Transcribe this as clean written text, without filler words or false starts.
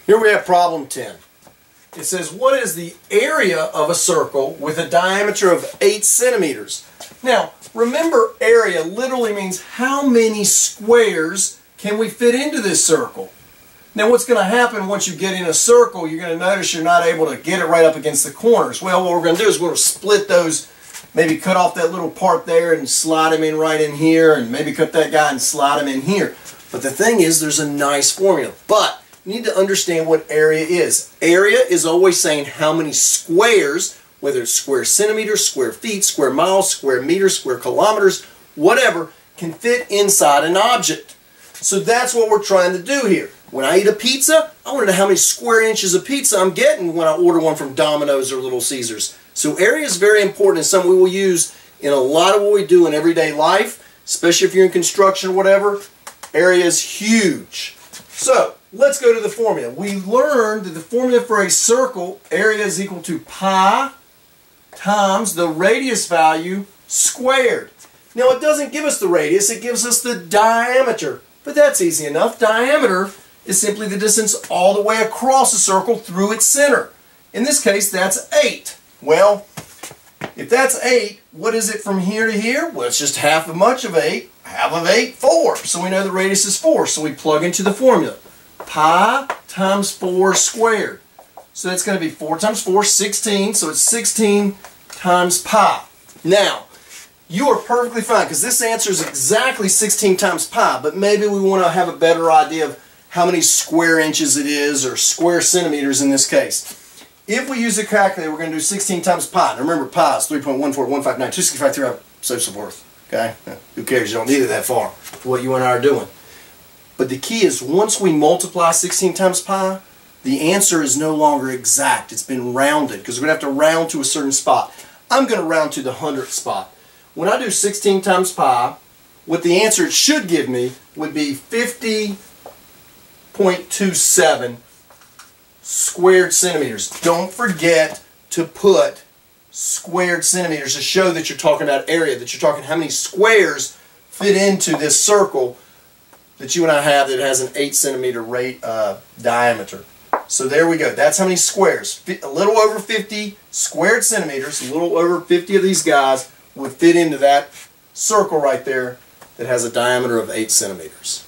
Here we have problem 10. It says, what is the area of a circle with a diameter of 8 centimeters? Now, remember, area literally means how many squares can we fit into this circle. Now, what's going to happen once you get in a circle, you're going to notice you're not able to get it right up against the corners. Well, what we're going to do is we're going to split those, maybe cut off that little part there and slide them in right in here, and maybe cut that guy and slide him in here. But the thing is, there's a nice formula. But you need to understand what area is. Area is always saying how many squares, whether it's square centimeters, square feet, square miles, square meters, square kilometers, whatever, can fit inside an object. So that's what we're trying to do here. When I eat a pizza, I want to know how many square inches of pizza I'm getting when I order one from Domino's or Little Caesars. So area is very important and something we will use in a lot of what we do in everyday life, especially if you're in construction or whatever. Area is huge. So let's go to the formula. We learned that the formula for a circle, area is equal to pi times the radius value squared. Now it doesn't give us the radius, it gives us the diameter. But that's easy enough. Diameter is simply the distance all the way across a circle through its center. In this case, that's 8. Well, if that's 8, what is it from here to here? Well, it's just half as much of 8. Half of 8, 4. So we know the radius is 4. So we plug into the formula. Pi times 4 squared. So that's going to be 4 times 4, 16. So it's 16 times pi. Now, you are perfectly fine because this answer is exactly 16 times pi, but maybe we want to have a better idea of how many square inches it is, or square centimeters in this case. If we use a calculator, we're going to do 16 times pi. Now remember, pi is 3.14159, so forth. Okay? Now, who cares? You don't need it that far for what you and I are doing. But the key is, once we multiply 16 times pi, the answer is no longer exact. It's been rounded, because we're going to have to round to a certain spot. I'm going to round to the 100th spot. When I do 16 times pi, what the answer it should give me would be 50.27 squared centimeters. Don't forget to put squared centimeters to show that you're talking about area, that you're talking how many squares fit into this circle that you and I have that has an 8 centimeter diameter. So there we go. That's how many squares. A little over 50 squared centimeters, a little over 50 of these guys would fit into that circle right there that has a diameter of 8 centimeters.